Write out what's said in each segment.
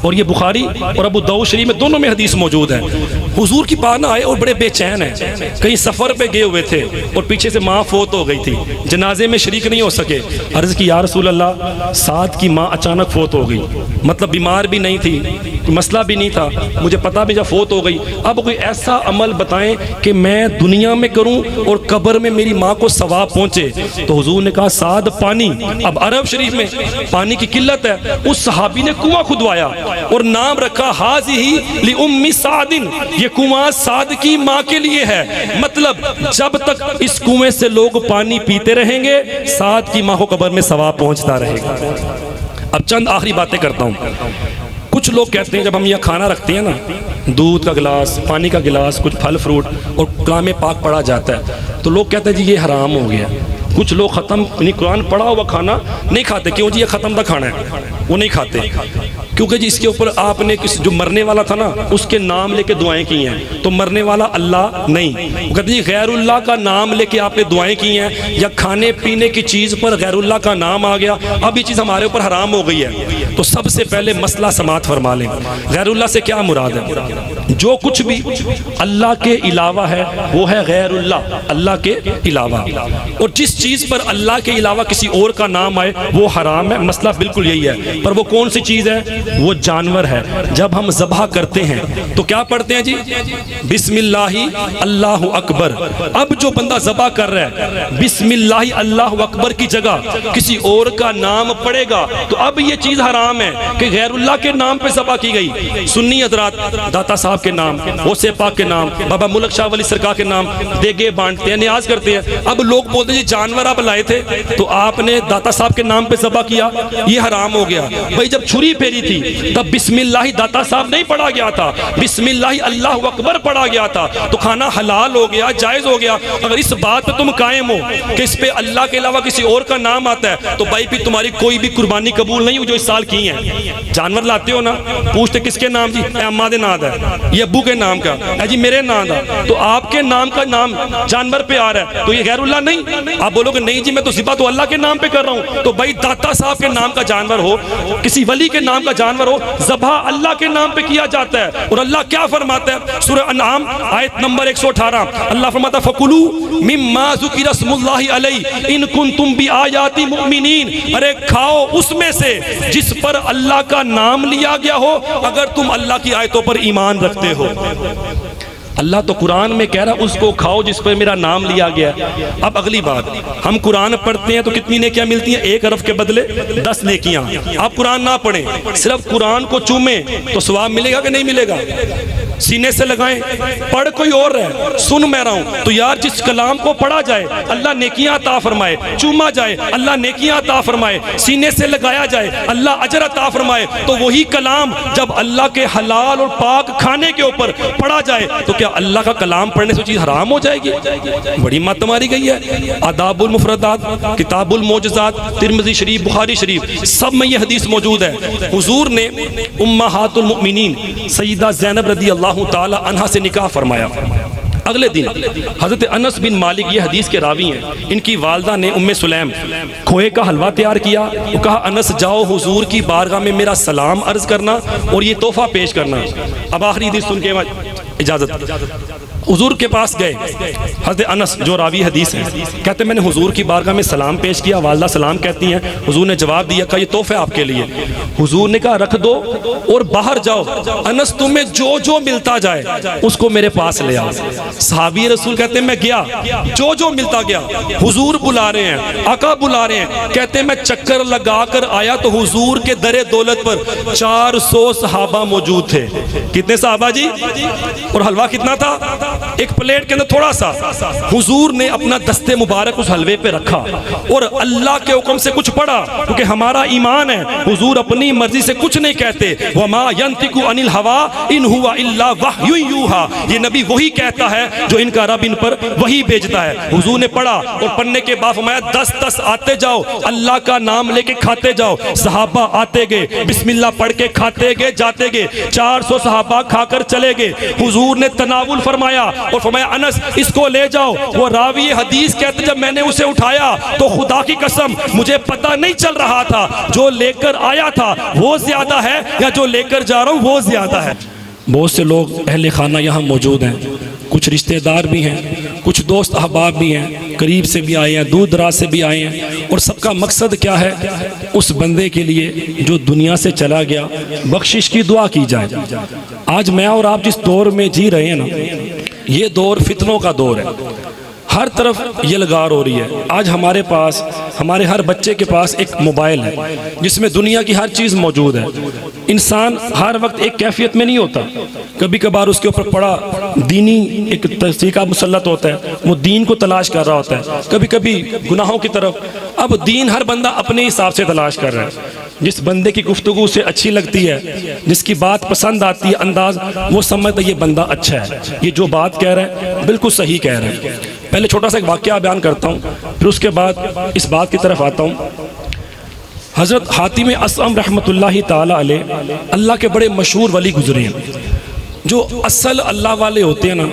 और ये बुखारी और अबू दाऊद शरीफ में दोनों में हदीस मौजूद है। हुजूर की पास ना आए और बड़े बेचैन हैं, कहीं सफ़र पे गए हुए थे और पीछे से माँ फोत हो गई थी, जनाजे में शरीक नहीं हो सके। अर्ज़ की या रसूल अल्लाह, साद की माँ अचानक फोत हो गई, मतलब बीमार भी नहीं थी, कोई मसला भी नहीं था, मुझे पता भी जब फोत हो गई, अब कोई ऐसा अमल बताएं कि मैं दुनिया में करूं और कब्र में मेरी माँ को सवाब पहुंचे। तो हुजूर ने कहा साद पानी। अब अरब शरीफ में पानी की किल्लत है, उस सहाबी ने कुआं खुदवाया और नाम रखा हाज़िही ली उम्मी सादिन, ये कुआं साद की माँ के लिए है। मतलब जब तक इस कुएं से लोग पानी पीते रहेंगे, साद की माँ को कब्र में सवाब पहुंचता रहेगा। अब चंद आखिरी बातें करता हूँ। कुछ लोग कहते हैं जब हम यहाँ खाना रखते हैं ना, दूध का गिलास, पानी का गिलास, कुछ फल फ्रूट और कलाम पाक पड़ा जाता है, तो लोग कहते हैं जी ये हराम हो गया। कुछ लोग ख़त्म यानी कुरान पढ़ा हुआ खाना नहीं खाते, क्यों जी ये ख़त्म का खाना है, वो नहीं खाते क्योंकि जी इसके ऊपर आपने किसी जो मरने वाला था ना उसके नाम लेके दुआएं की हैं, तो मरने वाला अल्लाह नहीं। वो कहते जी गैरुल्लाह का नाम लेके आपने दुआएं की हैं, या खाने पीने की चीज़ पर गैरुल्लाह का नाम आ गया, अब ये चीज़ हमारे ऊपर हराम हो गई है। तो सबसे पहले मसला समात फरमा लें, गैरुल्लाह से क्या मुराद है? जो कुछ भी अल्लाह के अलावा है वो है गैरुल्लाह, अल्लाह के अलावा। और जिस चीज़ पर अल्लाह के अलावा किसी और का नाम आए वो हराम है। मसला बिल्कुल यही है। पर वो कौन सी चीज़ है? वो जानवर है। जब हम ज़बह करते हैं तो क्या पढ़ते हैं जी? बिस्मिल्लाहि अल्लाहु अकबर। अब जो बंदा ज़बह कर रहा है बिस्मिल्लाहि अल्लाहु अकबर की जगह किसी और का नाम पड़ेगा, तो अब ये चीज़ हराम है कि गैरुल्लाह के नाम पे ज़बह की गई। सुन्नी हज़रात दाता साहब के नाम, गौसे पाक के नाम, बाबा मुल्क शाह वली सरकार के नाम देगे बांटते हैं, नियाज करते हैं। अब लोग बोलते हैं जी जानवर आप लाए थे तो आपने दाता साहब के नाम पे ज़बह किया, ये हराम हो गया। भाई जब छुरी फेरी थी तब बिस्मिल्लाहि दाता साहब नहीं पढ़ा गया था, बिस्मिल्लाहि अल्लाहु अकबर पढ़ा गया था, तो खाना हलाल हो गया, जायज़ हो गया। अगर इस बात पे तुम कायम हो कि इस पे अल्लाह के अलावा किसी और का नाम आता है, तो भाई फिर तुम्हारी कोई भी कुर्बानी कबूल नहीं हो जो इस साल की है। जानवर लाते हो ना, पूछते किसके नाम जी? अम्मा दे नाम है, ये अब्बू के नाम का है जी, मेरे नाम का, तो आपके नाम का नाम जानवर पे आ रहा है, तो ये गैरुल्लाह नहीं। आप बोलोगे नहीं जी मैं तो ज़िबा तो अल्लाह के नाम पे कर रहा हूँ, तो भाई दाता साहब के नाम का जानवर हो, किसी वली के नाम का जानवर हो, ज़बह अल्लाह के नाम पे किया जाता है। और अल्लाह क्या फरमाता है? सूरह अनआम आयत नंबर 118, अल्लाह फरमाता है फकुलू मिम्मा ज़ुकिरा स्मुल्लाहि अलैहि इन कुंतुम बिआयाति मुमिनीन। अरे खाओ उसमें से जिस पर अल्लाह का नाम लिया गया हो, अगर तुम अल्लाह की आयतों पर ईमान रखते हो। अल्लाह तो कुरान में कह रहा उसको खाओ जिस पर मेरा नाम लिया गया। अब अगली बात, हम कुरान पढ़ते हैं तो कितनी नेकियां मिलती हैं? 1 अरब के बदले 10 नेकियां। आप कुरान ना पढ़ें, सिर्फ कुरान को चूमें तो सवाब मिलेगा कि नहीं मिलेगा? सीने से लगाएं, पढ़ कोई और है, सुन मैं रहा हूं, तो यार जिस कलाम को पढ़ा जाए अल्लाह नेकियां अता फरमाए, चूमा जाए अल्लाह नेकियां अता फरमाए, सीने से लगाया जाए अल्लाह अजर अता फरमाए, तो वही कलाम जब अल्लाह के हलाल और पाक खाने के ऊपर पढ़ा जाए तो क्या अल्लाह का कलाम पढ़ने से चीज़ हराम हो जाएगी? बड़ी मत मारी गई है। आदाबुल मुफरदात, किताबुल मोजज़ात, तिरमिज़ी शरीफ, बुखारी शरीफ, सब में यह हदीस मौजूद है। हुजूर ने उम्महातुल मुमिनीन सैयदा ज़ैनब रज़ी अल्लाहु ताला अन्हा से निकाह फरमाया। अगले दिन हज़रत अनस बिन मालिक ये हदीस के रावी हैं, इनकी वालदा ने उम्मे सुलैम खोए का हलवा तैयार किया। वो कहा अनस जाओ हुजूर की बारगाह में मेरा सलाम अर्ज़ करना और ये तोहफा पेश करना। अब आखिरी हदीस सुन के इजाज़त। हुजूर के पास गए हज़रत अनस जो रावी हदीस हैं, कहते मैंने हुजूर की बारगाह में सलाम पेश किया, वालदा सलाम कहती हैं, हुजूर ने जवाब दिया कहा ये तोहफा है आपके लिए। हुजूर ने कहा रख दो और बाहर जाओ, अनस तुम्हें जो जो मिलता जाए उसको मेरे पास ले आओ। सहाबी रसूल कहते हैं मैं गया, जो जो मिलता गया। हुजूर बुला रहे हैं, आका बुला रहे हैं, कहते हैं मैं चक्कर लगा कर आया तो हुजूर के दरे दौलत पर 400 सहाबा मौजूद थे। कितने सहाबा जी? और हलवा कितना था? एक प्लेट के अंदर थोड़ा सा। हुजूर ने अपना दस्ते मुबारक उस हलवे पे रखा और अल्लाह के हुक्म से कुछ पढ़ा, क्योंकि हमारा ईमान है हुजूर अपनी मर्जी से कुछ नहीं कहते। वमा यंतिकु अनिल हवा इन हुवा इल्ला वह्यु यूहा, ये नबी वही कहता है जो इनका रब इन पर वही भेजता है। हुजूर ने पढ़ा और पढ़ने के बाद फरमाया 10-10 आते जाओ, अल्लाह का नाम लेके खाते जाओ। सहाबा आते गए, बिस्मिल्लाह पढ़ के खाते गए, जाते गए। 400 सहाबा खाकर चले गए। हुजूर ने तनावुल फरमाया, आया और फरमाया अनस इसको ले जाओ। वो रावी हदीस कहते जब मैंने उसे उठाया तो खुदा की कसम मुझे पता नहीं चल रहा था जो लेकर आया था वो ज्यादा है या जो लेकर जा रहा हूँ वो ज्यादा है। बहुत से लोग अहले खाना यहाँ मौजूद हैं, कुछ रिश्तेदार भी हैं, कुछ दोस्त अहबाब भी हैं, करीब से भी आए हैं, दूर दराज से भी आए हैं। और सबका मकसद क्या है? उस बंदे के लिए जो दुनिया से चला गया बख्शिश की दुआ की जाए। आज मैं और आप जिस दौर में जी रहे हैं ना, ये दौर फितनों का दौर है। हर तरफ ये लगार हो रही है। आज हमारे पास, हमारे हर बच्चे के पास एक मोबाइल है जिसमें दुनिया की हर चीज़ मौजूद है। इंसान हर वक्त एक कैफियत में नहीं होता, कभी कभार उसके ऊपर पड़ा दीनी एक तरीका मुसल्लत होता है, वो दीन को तलाश कर रहा होता है, कभी कभी गुनाहों की तरफ। अब दीन हर बंदा अपने हिसाब से तलाश कर रहा है। जिस बंदे की गुफ्तगू उसे अच्छी लगती है, जिसकी बात पसंद आती है, अंदाज, वो समझता है ये बंदा अच्छा है, ये जो बात कह रहा है बिल्कुल सही कह रहा है। पहले छोटा सा एक वाक़या बयान करता हूँ, फिर उसके बाद इस बात की तरफ आता हूँ। हज़रत हातिम असम रहमतुल्लाहि ताला अलैह अल्लाह के बड़े मशहूर वली गुजरे हैं। जो असल अल्लाह वाले होते हैं ना,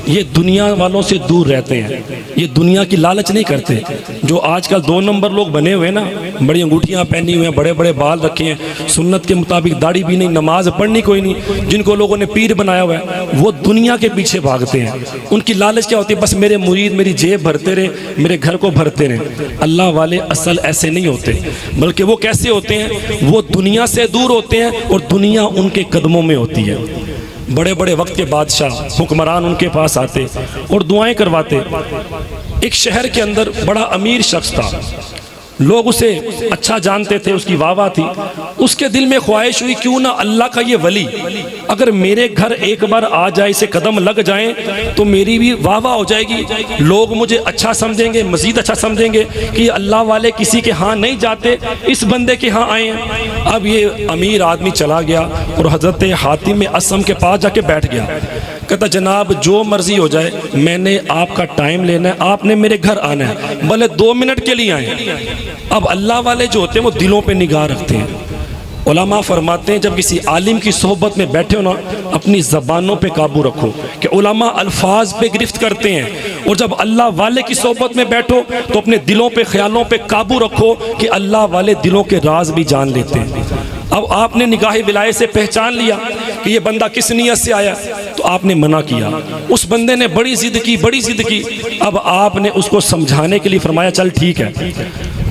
ये दुनिया वालों से दूर रहते हैं, ये दुनिया की लालच नहीं करते। जो आजकल 2 नंबर लोग बने हुए हैं ना, बड़ी अंगूठियाँ पहनी हुई हैं, बड़े बड़े बाल रखे हैं, सुन्नत के मुताबिक दाढ़ी भी नहीं, नमाज पढ़नी कोई नहीं, जिनको लोगों ने पीर बनाया हुआ है, वो दुनिया के पीछे भागते हैं। उनकी लालच क्या होती है? बस मेरे मुरीद मेरी जेब भरते रहे, मेरे घर को भरते रहे। अल्लाह वाले असल ऐसे नहीं होते, बल्कि वो कैसे होते हैं? वो दुनिया से दूर होते हैं और दुनिया उनके कदमों में होती है। बड़े बड़े वक्त के बादशाह हुक्मरान उनके पास आते और दुआएं करवाते। एक शहर के अंदर बड़ा अमीर शख्स था, लोग उसे अच्छा जानते थे, उसकी वाह थी। उसके दिल में ख्वाहिश हुई क्यों ना अल्लाह का ये वली अगर मेरे घर एक बार आ जाए, इसे कदम लग जाए तो मेरी भी वाह हो जाएगी, लोग मुझे अच्छा समझेंगे, मजीद अच्छा समझेंगे कि अल्लाह वाले किसी के यहाँ नहीं जाते, इस बंदे के यहाँ आए हैं। अब ये अमीर आदमी चला गया और हज़रत हातिम असम के पास जाके बैठ गया। कहता जनाब जो मर्जी हो जाए, मैंने आपका टाइम लेना है, आपने मेरे घर आना है, भले 2 मिनट के लिए आए। अब अल्लाह वाले जो होते हैं वो दिलों पे निगाह रखते हैं। उलमा फरमाते हैं जब किसी आलिम की सोहबत में बैठे हो ना, अपनी ज़बानों पे काबू रखो कि उलमा अल्फाज पे गिरफ्त करते हैं, और जब अल्लाह वाले की सोहबत में बैठो तो अपने दिलों पे, ख्यालों पे काबू रखो कि अल्लाह वाले दिलों के राज भी जान लेते हैं। अब आपने निगाह विलायत से पहचान लिया कि ये बंदा किस नीयत से आया, तो आपने मना किया। उस बंदे ने बड़ी जिद की, बड़ी जिद की। अब आपने उसको समझाने के लिए फरमाया चल ठीक है,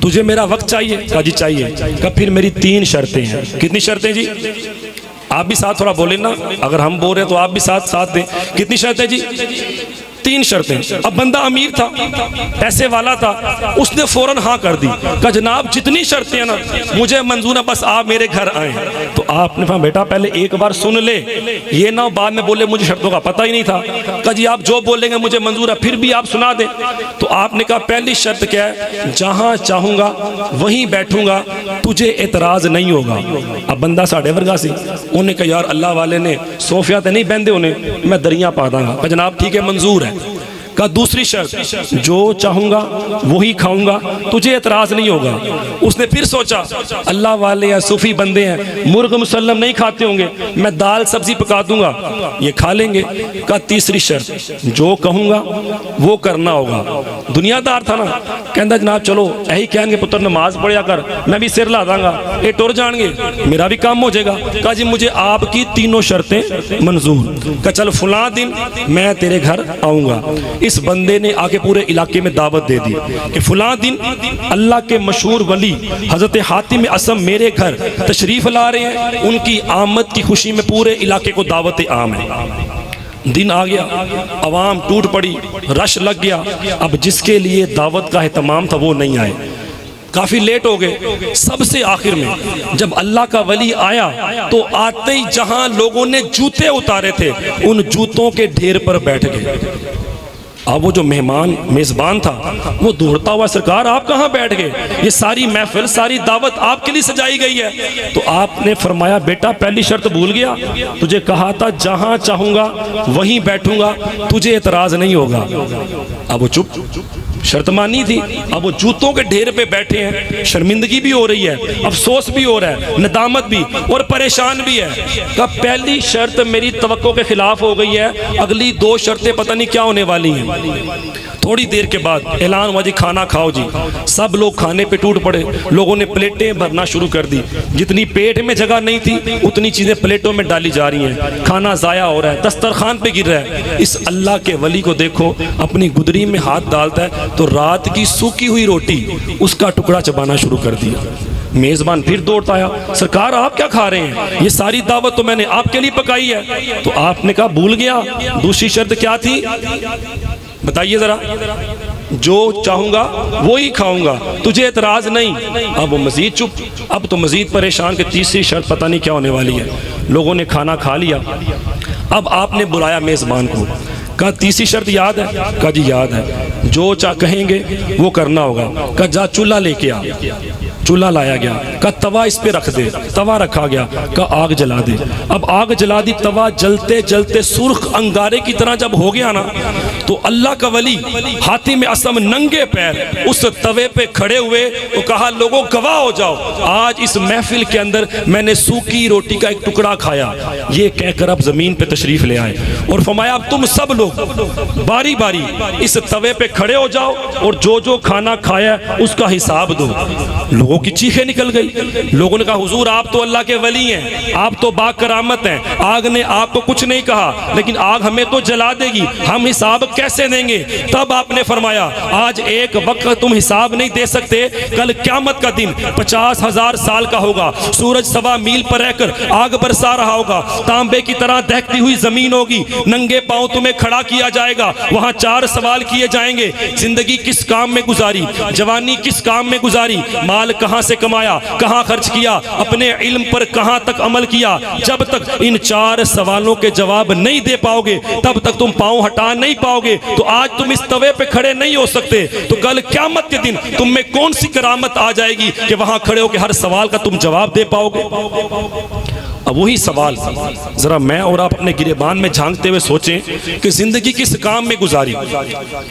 तुझे मेरा वक्त चाहिए? कहा जी चाहिए। कहा फिर मेरी 3 शर्तें हैं। कितनी शर्तें जी? आप भी साथ थोड़ा बोले ना, अगर हम बोल रहे हैं तो आप भी साथ साथ दें। कितनी शर्तें जी? 3 शर्तें। अब बंदा अमीर था, पैसे वाला था, उसने फौरन हाँ कर दी। कहा जनाब जितनी शर्तें हैं ना मुझे मंजूर है, बस आप मेरे घर आए। तो आपने कहा बेटा पहले एक बार सुन ले, ये ना बाद में बोले मुझे शर्तों का पता ही नहीं था। कहा जी आप जो बोलेंगे मुझे मंजूर है, फिर भी आप सुना दें। तो आपने कहा पहली शर्त क्या है? जहाँ चाहूँगा वहीं बैठूंगा, तुझे एतराज नहीं होगा। अब बंदा साढ़े वर्गा सी, उन्हें कहा यार अल्लाह वाले ने सोफिया तो नहीं बहते, उन्हें मैं दरिया पा दूंगा। कहा जनाब ठीक है मंजूर है। का दूसरी शर्त जो चाहूँगा वही खाऊंगा, तुझे एतराज़ नहीं होगा। उसने फिर सोचा अल्लाह वाले या सूफी बंदे हैं, मुर्ग मुसल्लम नहीं खाते होंगे, मैं दाल सब्जी पका दूंगा, ये खा लेंगे। का तीसरी शर्त जो कहूँगा वो करना होगा। दुनियादार था ना, कहता जनाब चलो यही कहेंगे पुत्र नमाज पढ़िया कर, मैं भी सिर ला दांगा, ये टुर जाएंगे, मेरा भी काम हो जाएगा। कहा जी मुझे आपकी तीनों शर्तें मंजूर। का चल फलां दिन मैं तेरे घर आऊँगा। इस बंदे ने आके पूरे इलाके में दावत दे दी कि फलां दिन अल्लाह के मशहूर वली हजरत हातिम असम मेरे घर तशरीफ ला रहे हैं, उनकी आमद की खुशी में पूरे इलाके को दावत आम है। दिन आ गया, अवाम टूट पड़ी, रश लग गया। अब जिसके लिए दावत का एहतमाम था वो नहीं आए, काफी लेट हो गए। सबसे आखिर में जब अल्लाह का वली आया तो आते ही जहां लोगों ने जूते उतारे थे उन जूतों के ढेर पर बैठ गए। अब वो जो मेहमान मेज़बान था वो दौड़ता हुआ, सरकार आप कहाँ बैठ गए, ये सारी महफिल सारी दावत आपके लिए सजाई गई है। तो आपने फरमाया बेटा पहली शर्त भूल गया, तुझे कहा था जहाँ चाहूँगा वहीं बैठूंगा, तुझे एतराज़ नहीं होगा। अब वो चुप। शर्त मानी थी, अब वो जूतों के ढेर पे बैठे हैं, शर्मिंदगी भी हो रही है, अफसोस भी हो रहा है, नदामत भी और परेशान भी है। कहा पहली शर्त मेरी तवक्को के खिलाफ हो गई है, अगली 2 शर्तें पता नहीं क्या होने वाली हैं। थोड़ी देर के बाद ऐलान हुआ जी खाना खाओ जी। सब लोग खाने पे टूट पड़े, लोगों ने प्लेटें भरना शुरू कर दी। जितनी पेट में जगह नहीं थी उतनी चीज़ें प्लेटों में डाली जा रही हैं, खाना ज़ाया हो रहा है, दस्तरखान पे गिर रहा है। इस अल्लाह के वली को देखो, अपनी गुदरी में हाथ डालता है तो रात की सूखी हुई रोटी उसका टुकड़ा चबाना शुरू कर दिया। मेज़बान फिर दौड़ता आया, सरकार आप क्या खा रहे हैं, ये सारी दावत तो मैंने आपके लिए पकाई है। तो आपने कहा भूल गया, दूसरी शर्त क्या थी बताइए जरा। जो चाहूंगा वो ही खाऊंगा, तुझे एतराज नहीं। अब वो मजीद चुप, अब तो मजीद परेशान कि तीसरी शर्त पता नहीं क्या होने वाली है। लोगों ने खाना खा लिया, अब आपने बुलाया मेज़बान को, कहा तीसरी शर्त याद है? कहा जी याद है। जो चाह कहेंगे वो करना होगा। कहा जा चूल्हा लेके आ। चूल्हा लाया गया, कहा तवा इस पे रख दे। तवा रखा गया, कहा आग जला दे। अब आग जला दी, तवा जलते जलते सुर्ख अंगारे की तरह जब हो गया ना, तो अल्लाह का वली हातिम असम नंगे पैर उस तवे पे खड़े हुए तो कहा लोगों गवाह हो जाओ, आज इस महफिल के अंदर मैंने सूखी रोटी का एक टुकड़ा खाया। ये कहकर अब जमीन पे तशरीफ ले आए और फरमाया अब तुम सब लोग बारी बारी इस तवे पे खड़े हो जाओ और जो जो खाना खाया उसका हिसाब दो। लोगों की चीखें निकल गई। लोगों ने कहा हुजूर आप तो अल्लाह के वली हैं, आप तो बाकरामत हैं, आग ने आपको कुछ नहीं कहा, लेकिन आग हमें तो जला देगी, हम हिसाब कैसे देंगे? तब आपने फरमाया आज एक वक्त तुम हिसाब नहीं दे सकते, कल क़यामत का दिन 50,000 साल का होगा। सूरज 1.25 मील पर रहकर आग बरसा रहा होगा, तांबे की तरह दहकती हुई जमीन होगी, नंगे पांव तुम्हें खड़ा किया जाएगा। वहां 4 सवाल किए जाएंगे, जिंदगी किस काम में गुजारी, जवानी किस काम में गुजारी, माल कहां से कमाया, कहां खर्च किया, अपने इल्म पर कहां तक अमल किया। जब तक इन 4 सवालों के जवाब नहीं दे पाओगे तब तक तुम पांव हटा नहीं पाओगे। तो आज तुम इस तवे पे खड़े नहीं हो सकते, तो कल क़यामत के दिन तुम में कौन सी करामत आ जाएगी कि वहां खड़े होकर हर सवाल का तुम जवाब दे पाओगे? अब वही सवाल जरा मैं और आप अपने गिरेबान में झांकते हुए सोचें कि जिंदगी किस काम में गुजारी।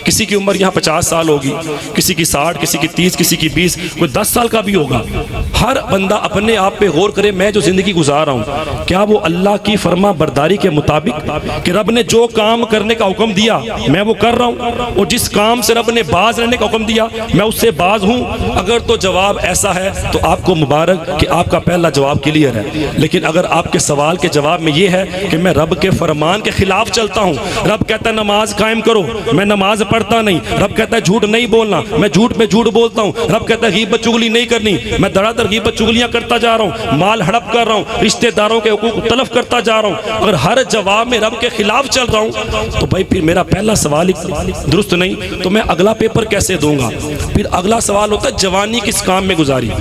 किसी की उम्र यहाँ 50 साल होगी, किसी की 60, किसी की 30, किसी की 20, कोई 10 साल का भी होगा। हर बंदा अपने आप पे गौर करे, मैं जो जिंदगी गुजार रहा हूँ क्या वो अल्लाह की फरमा बरदारी के मुताबिक, कि रब ने जो काम करने का हुक्म दिया मैं वो कर रहा हूँ, और जिस काम से रब ने बाज रहने का हुक्म दिया मैं उससे बाज हूँ? अगर तो जवाब ऐसा है तो आपको मुबारक कि आपका पहला जवाब क्लियर है। लेकिन अगर आपके सवाल के जवाब में ये है कि मैं रब के फरमान के खिलाफ चलता हूँ, रब कहता है नमाज कायम करो, मैं नमाज पढ़ता नहीं, रब कहता है झूठ नहीं बोलना, मैं झूठ पे झूठ बोलता हूँ, रब कहता है गीबत चुगली नहीं करनी, मैं धड़ाधड़ गीबत चुगलियां करता जा रहा हूँ, माल हड़प कर रहा हूँ, रिश्तेदारों के हुकूक तलफ करता जा रहा हूँ, अगर हर जवाब में रब के खिलाफ चल रहा हूँ तो भाई फिर मेरा पहला सवाल ही दुरुस्त नहीं, तो मैं अगला पेपर कैसे दूंगा? फिर अगला सवाल होता है जवानी किस काम में गुजारी।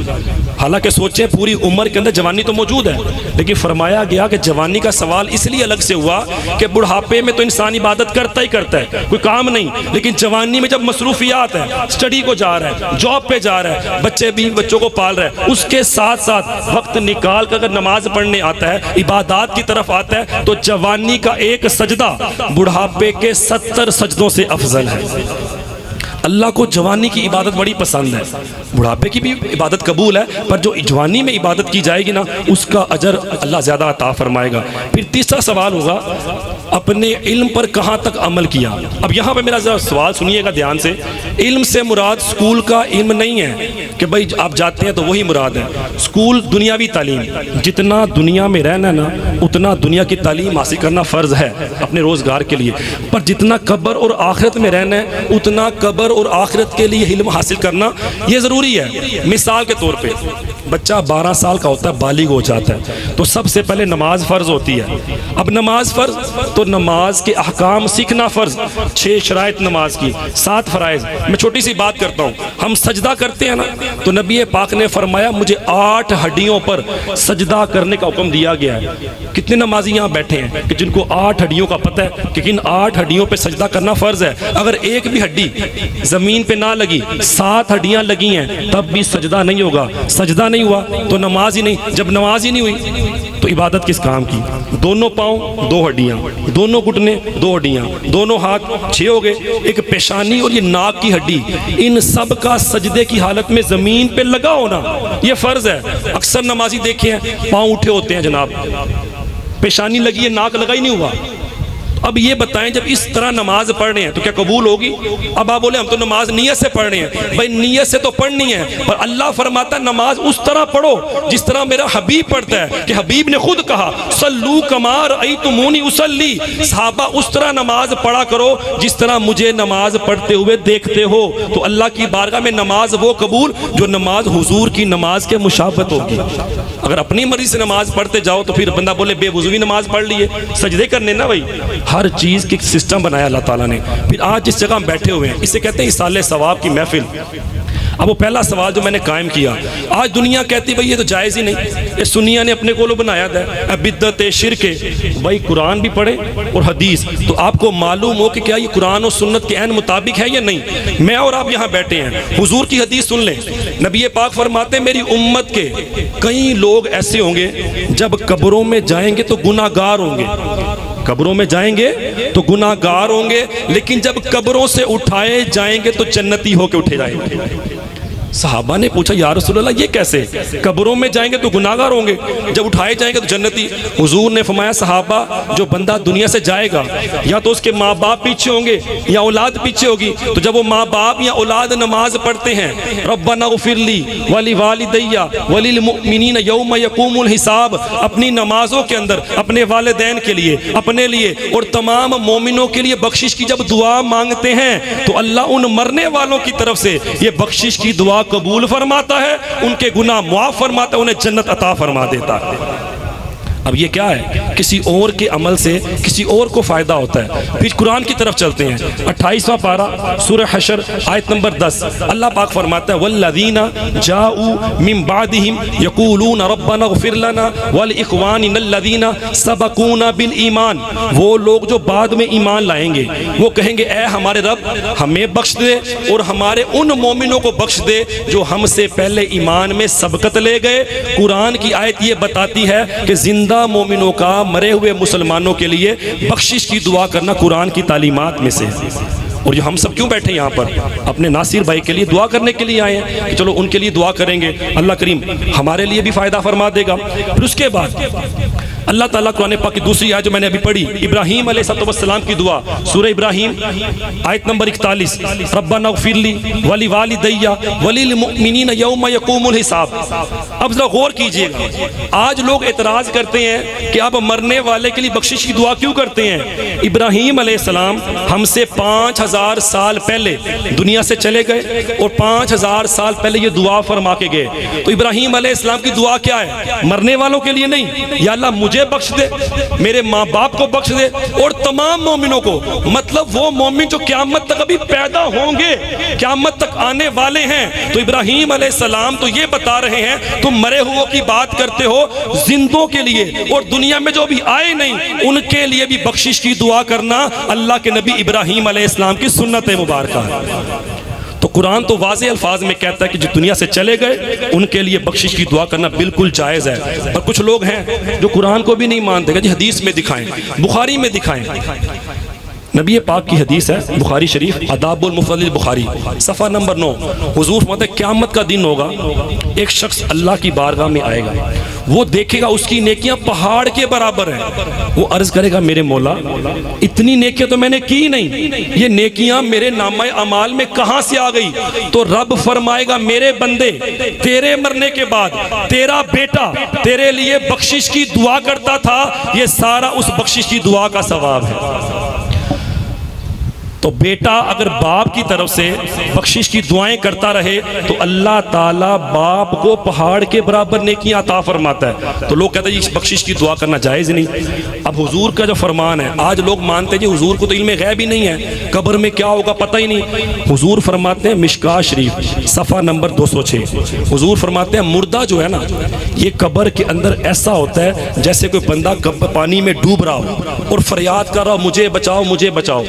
हालांकि सोचें पूरी उम्र के अंदर जवानी तो मौजूद है, लेकिन फरमाया गया कि जवानी का सवाल इसलिए अलग से हुआ कि बुढ़ापे में तो इंसान इबादत करता ही करता है, कोई काम नहीं, लेकिन जवानी में जब मसरूफियात है, स्टडी को जा रहा है, जॉब पे जा रहा है, बच्चों को पाल रहा है, उसके साथ साथ वक्त निकाल कर अगर नमाज पढ़ने आता है, इबादत की तरफ आता है, तो जवानी का एक सजदा बुढ़ापे के 70 सजदों से अफजल है। अल्लाह को जवानी की इबादत बड़ी पसंद है, बुढ़ापे की भी इबादत कबूल है, पर जो जवानी में इबादत की जाएगी ना उसका अजर अल्लाह ज़्यादा अता फरमाएगा। फिर तीसरा सवाल होगा अपने इल्म पर कहाँ तक अमल किया। अब यहाँ पे मेरा ज़रा सवाल सुनिएगा ध्यान से। इल्म से मुराद स्कूल का इल्म नहीं है कि भाई आप जाते हैं तो वही मुराद है। स्कूल दुनियावी तालीम, जितना दुनिया में रहना ना उतना दुनिया की तालीम हासिल करना फ़र्ज़ है अपने रोज़गार के लिए, पर जितना कब्र और आखिरत में रहना है उतना कब्र और आखिरत के लिए इल्म हासिल करना ये ज़रूरी है। मिसाल के तौर पे बच्चा 12 साल का होता है, बालिग हो जाता है, तो सबसे पहले नमाज फ़र्ज़ होती है। अब नमाज फ़र्ज़ तो नमाज के अहकाम सीखना फ़र्ज़, 6 शराइत नमाज की, 7 फ़राइज़। मैं छोटी सी बात करता हूँ, हम सजदा करते हैं ना तो नबी पाक ने फरमाया मुझे 8 हड्डियों पर सजदा करने का हुक्म दिया गया है। कितने नमाजी यहाँ बैठे हैं कि जिनको 8 हड्डियों का पता है कि किन 8 हड्डियों पर सजदा करना फ़र्ज़ है। अगर एक भी हड्डी ज़मीन पे ना लगी, 7 हड्डियाँ लगी हैं, तब भी सजदा नहीं होगा। सजदा नहीं हुआ तो नमाज ही नहीं, जब नमाज ही नहीं हुई तो इबादत किस काम की? दोनों पाँव 2 हड्डियाँ, दोनों घुटने 2 हड्डियाँ, दोनों हाथ 6 हो गए, एक पेशानी और ये नाक की हड्डी, इन सब का सजदे की हालत में ज़मीन पे लगा होना ये फ़र्ज़ है। अक्सर नमाजी देखे हैं पाँव उठे होते हैं जनाब, पेशानी लगी है, नाक लगा ही नहीं हुआ। अब ये बताएं, जब इस तरह नमाज पढ़ रहे हैं तो क्या कबूल होगी? अब आप बोले हम तो नमाज नियत से पढ़ रहे हैं। भाई नियत से तो पढ़नी है, पर अल्लाह फरमाता है नमाज उस तरह पढ़ो जिस तरह मेरा हबीब पढ़ता है, कि हबीब ने खुद कहा सल्लू कमार रअयतुमूनी उसल्ली, सहाबा उस तरह नमाज पढ़ा करो जिस तरह मुझे नमाज पढ़ते हुए देखते हो। तो अल्लाह की बारगाह में नमाज वो कबूल जो नमाज हुजूर की नमाज के मुशाबत होगी। अगर अपनी मर्जी से नमाज पढ़ते जाओ तो फिर बंदा बोले बेवुज़ूई नमाज पढ़ लिए, सजदे करने ना भाई। हर चीज़ की सिस्टम बनाया अल्लाह ताला ने। फिर आज जिस जगह हम बैठे हुए हैं इसे कहते हैं इसाले सवाब की महफिल। अब वो पहला सवाल जो मैंने कायम किया, आज दुनिया कहती है भाई ये तो जायज़ ही नहीं, ये सुनिया ने अपने को बनाया था बिद्दत शिरक। भाई कुरान भी पढ़े और हदीस, तो आपको मालूम हो कि क्या ये कुरान और सुन्नत के ऐन मुताबिक है या नहीं। मैं और आप यहाँ बैठे हैं, हुजूर की हदीस सुन लें। नबी पाक फरमाते मेरी उम्मत के कई लोग ऐसे होंगे जब कब्रों में जाएंगे तो गुनाहगार होंगे, कब्रों में जाएंगे तो गुनाहगार होंगे, लेकिन जब कब्रों से उठाए जाएंगे तो जन्नती होके उठे जाएंगे। सहाबा ने पूछा या रसूल अल्लाह ये कैसे? कब्रों में जाएंगे तो गुनाहगार होंगे, जब उठाए जाएंगे तो जन्नती। हुजूर ने फरमाया सहाबा जो बंदा दुनिया से जाएगा या तो उसके माँ बाप पीछे होंगे या औलाद पीछे होगी, तो जब वो माँ बाप या औलाद नमाज पढ़ते हैं रब्बना ग़फ़िरली वली वालिदैया वलिल मुमिनीन यौम यक़ूमुल हिसाब, अपनी नमाजों के अंदर अपने वालिदैन के लिए, अपने लिए और तमाम मोमिनों के लिए बख्शिश की जब दुआ मांगते हैं तो अल्लाह उन मरने वालों की तरफ से ये बख्शिश की दुआ कबूल फरमाता है, उनके गुनाह मुआफ़ फरमाता है, उन्हें जन्नत अता फरमा देता है। अब ये क्या है? किसी और के अमल से किसी और को फ़ायदा होता है। फिर कुरान की तरफ चलते हैं, 28वां पारा सूरह हशर आयत नंबर 10, अल्लाह पाक फरमाता है वल्लज़ीना जाऊ मिन बादिहिम यक़ूलून रब्बना ग़फ़िर लना वल इख़वानिनल्लज़ीना सबक़ूना बिल ईमान, वो लोग जो बाद में ईमान लाएंगे वो कहेंगे ए हमारे रब हमें बख्श दे और हमारे उन मोमिनों को बख्श दे जो हमसे पहले ईमान में सबकत ले गए। कुरान की आयत ये बताती है कि जिंदा मोमिनों का मरे हुए मुसलमानों के लिए बख्शिश की दुआ करना कुरान की तालीमात में से। और जो हम सब क्यों बैठे यहाँ पर? अपने नासिर भाई के लिए दुआ करने के लिए आए हैं कि चलो उनके लिए दुआ करेंगे, अल्लाह करीम हमारे लिए भी फ़ायदा फरमा देगा। फिर उसके बाद अल्लाह ताला कुरान पाक की दूसरी आयत जो मैंने अभी पढ़ी, इब्राहीम अलैहिस्सलाम की दुआ, सूरह इब्राहीम आयत नंबर 41, रब्बना ग़फ़िरली वली वालिदैया वलिल मुमिनीन यौम यक़ूमुल हिसाब। अब जरा गौर कीजिएगा, आज लोग एतराज़ करते हैं कि आप मरने वाले के लिए बख्शिश की दुआ क्यों करते हैं? इब्राहीम अलैहिस्सलाम हमसे 5000 साल पहले दुनिया से चले गए और 5000 साल पहले ये दुआ फरमा के गए। तो इब्राहीम अलैहिस्सलाम की दुआ क्या है? मरने वालों के लिए नहीं, या अल्लाह मुझे बख्श दे, मेरे माँ बाप को बख्श दे और तमाम मोमिनों को, मतलब वो मोमिन जो क़यामत तक अभी पैदा होंगे, क़यामत तक आने वाले हैं। तो इब्राहीम अलैहिस्सलाम तो ये बता रहे हैं तुम मरे हुओं की बात करते हो, जिंदों के लिए और दुनिया में जो अभी आए नहीं उनके लिए भी बख्शिश की दुआ करना अल्लाह के नबी इब्राहीम अलैहिस्सलाम की सुन्नत मुबारक है। तो कुरान तो वाज़े अल्फाज में कहता है कि जो दुनिया से चले गए उनके लिए बख्शिश की दुआ करना बिल्कुल जायज़ है। पर कुछ लोग हैं जो कुरान को भी नहीं मानते कि हदीस में दिखाएं, बुखारी में दिखाएं। नबी पाक की हदीस है बुखारी शरीफ अदाबुल मुफ़द्दल बुखारी सफ़ा नंबर 9, हुजूर फरमाते हैं क़यामत का दिन होगा, एक शख्स अल्लाह की बारगाह में आएगा, वो देखेगा उसकी नेकियां पहाड़ के बराबर हैं। वो अर्ज़ करेगा मेरे मौला इतनी नेकियां तो मैंने की नहीं, ये नेकियां मेरे नामा अमाल में कहाँ से आ गई? तो रब फरमाएगा मेरे बंदे तेरे मरने के बाद तेरा बेटा तेरे लिए बख्शिश की दुआ करता था, ये सारा उस बख्शिश की दुआ का सवाब है। तो बेटा अगर बाप की तरफ से बख्शिश की दुआएं करता रहे तो अल्लाह ताला बाप को पहाड़ के बराबर नेकियां अता फरमाता है। तो लोग कहते हैं जी बख्शिश की दुआ करना जायज़ नहीं। अब हुजूर का जो फरमान है, आज लोग मानते हैं जी हुजूर को तो इल्म गैब ही नहीं है, कब्र में क्या होगा पता ही नहीं। हुजूर फरमाते हैं मिशकात शरीफ सफ़ा नंबर 206, हुजूर फरमाते हैं मुर्दा जो है ना ये कब्र के अंदर ऐसा होता है जैसे कोई बंदा पानी में डूब रहा हो और फरियाद कर रहा हो मुझे बचाओ मुझे बचाओ।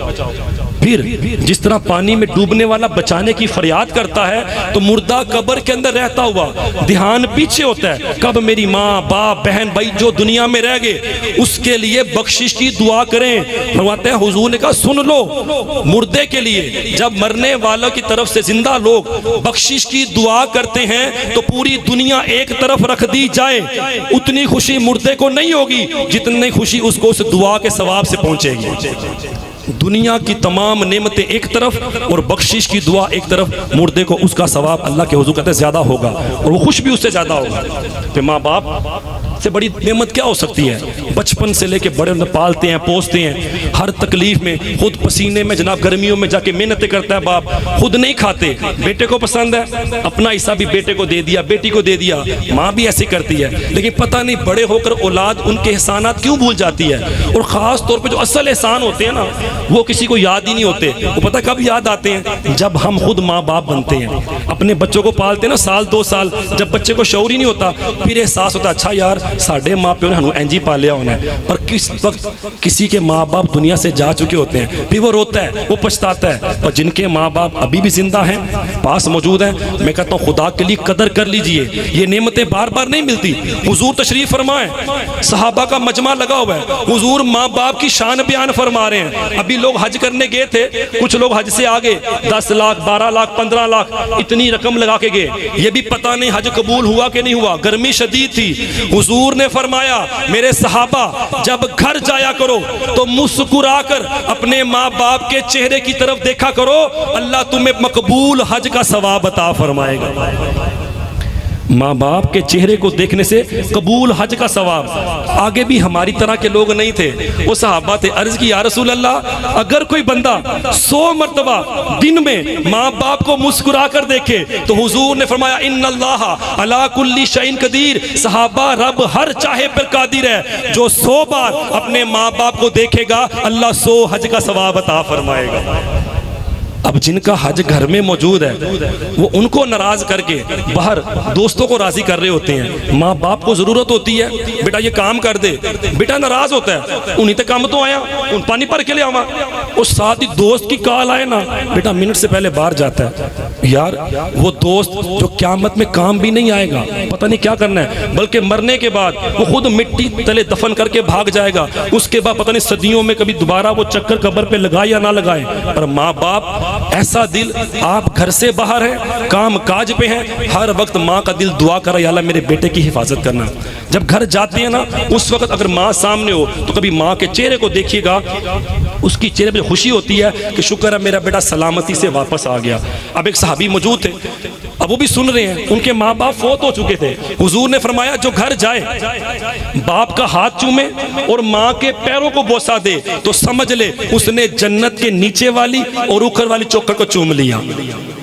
फिर जिस तरह पानी में डूबने वाला बचाने की फरियाद करता है, तो मुर्दा कब्र के अंदर रहता हुआ ध्यान पीछे होता है, कब मेरी माँ बाप बहन भाई जो दुनिया में रह गए उसके लिए बख्शिश की दुआ करें। फरमाते हैं हुजूर ने कहा सुन लो, मुर्दे के लिए जब मरने वालों की तरफ से जिंदा लोग बख्शिश की दुआ करते हैं तो पूरी दुनिया एक तरफ रख दी जाए, उतनी खुशी मुर्दे को नहीं होगी जितनी खुशी उसको उस दुआ के सवाब से पहुंचेगी। दुनिया की तमाम नेमतें एक तरफ और बख्शिश की दुआ एक तरफ, मुर्दे को उसका सवाब अल्लाह के हुजूर कहते हैं ज्यादा होगा और वो खुश भी उससे ज्यादा होगा। तो माँ बाप से बड़ी नेमत क्या हो सकती है? बचपन से लेके बड़े पालते हैं पोसते हैं, हर तकलीफ में खुद पसीने में जनाब गर्मियों में जाके मेहनतें करता है बाप, खुद नहीं खाते, बेटे को पसंद है अपना हिस्सा भी बेटे को दे दिया, बेटी को दे दिया, माँ भी ऐसे करती है। लेकिन पता नहीं बड़े होकर औलाद उनके एहसानात क्यों भूल जाती है, और ख़ास तौर पर जो असल एहसान होते हैं ना वो किसी को याद ही नहीं होते। वो पता कब याद आते हैं? जब हम खुद माँ बाप बनते हैं, अपने बच्चों को पालते हैं ना साल 2 साल, जब बच्चे को शऊर ही नहीं होता फिर एहसास होता अच्छा यार साढ़े माँ प्यो ने हमें एंजी पालिया होना है। पर किस वक्त किसी के माँ बाप दुनिया से जा चुके होते हैं फिर वो रोता है, वो पछताता है। पर जिनके माँ बाप अभी भी जिंदा हैं, पास मौजूद हैं, मैं कहता हूँ खुदा के लिए कदर कर लीजिए, ये नेमतें बार बार नहीं मिलती। हुजूर तशरीफ फरमाए, सहाबा का मजमा लगा हुआ है, हुजूर माँ बाप की शान बयान फरमा रहे हैं। अभी लोग हज करने गए थे, कुछ लोग हज से आ गए 10 लाख 12 लाख 15 लाख इतनी रकम लगा के गए, ये भी पता नहीं हज कबूल हुआ कि नहीं हुआ, गर्मी शदीद थी। हुजूर ने फरमाया मेरे सहाबा जब घर जाया करो तो मुस्कुरा कर अपने माँ बाप के चेहरे की तरफ देखा करो, अल्लाह तुम्हें मकबूल हज का सवाब अता फरमाएगा। माँ बाप के चेहरे को देखने से कबूल हज का सवाब। आगे भी हमारी तरह के लोग नहीं थे, वो सहाबा थे। अर्ज की या रसूल अल्लाह अगर कोई बंदा 100 मरतबा दिन में माँ बाप को मुस्कुरा कर देखे तो हुजूर ने फरमाया इन्नल्लाह अला कुल्ली शैइन कदीर, सहाबा रब हर चाहे पर कादिर है। जो 100 बार अपने माँ बाप को देखेगा अल्लाह 100 हज का सवाब अता फरमाएगा। अब जिनका हज घर में मौजूद है वो उनको नाराज करके बाहर दोस्तों को राजी कर रहे होते हैं। माँ बाप को जरूरत होती है बेटा ये काम कर दे, बेटा नाराज होता है उन्हीं तक काम तो आया उन पानी भर के ले आवा, उस साथ ही दोस्त की कॉल आए ना बेटा मिनट से पहले बाहर जाता है। यार वो दोस्त जो क़यामत में काम भी नहीं आएगा, पता नहीं क्या करना है, बल्कि मरने के बाद वो खुद मिट्टी तले दफन करके भाग जाएगा, उसके बाद पता नहीं सदियों में कभी दोबारा वो चक्कर कब्र पे लगाए या ना लगाए। पर माँ बाप ऐसा दिल, आप घर से बाहर हैं काम काज पे हैं, हर वक्त माँ का दिल दुआ कर या अल्लाह मेरे बेटे की हिफाजत करना। जब घर जाते हैं ना उस वक्त अगर माँ सामने हो तो कभी माँ के चेहरे को देखिएगा, उसकी चेहरे पे खुशी होती है कि शुक्र है मेरा बेटा सलामती से वापस आ गया। अब एक सहाबी मौजूद थे, अब वो भी सुन रहे हैं, उनके माँ बाप फौत हो चुके थे। हुजूर ने फरमाया जो घर जाए बाप का हाथ चूमे और माँ के पैरों को बोसा दे तो समझ ले उसने जन्नत के नीचे वाली और ऊपर वाली चौखट को चूम लिया।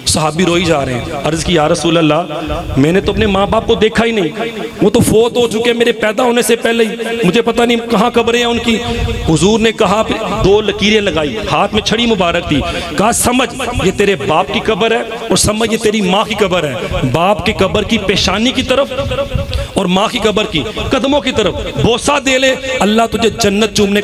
सहाबी रोई जा रहे हैं, अर्ज की या रसूल अल्लाह मैंने तो अपने माँ बाप को देखा ही नहीं, वो तो फौत हो चुके मेरे पैदा होने से पहले ही, मुझे पता नहीं कहाँ कब्रें हैं उनकी। हुजूर ने कहा 2 लकीरें लगाई, हाथ में छड़ी मुबारक थी, कहा समझ ये तेरे बाप की कब्र है और समझ ये तेरी माँ की कब्र है। बाप की कब्र की पेशानी की तरफ और माँ की कब्र की कदमों की तरफ बोसा दे ले, अल्लाह तुझे जन्नत चूमने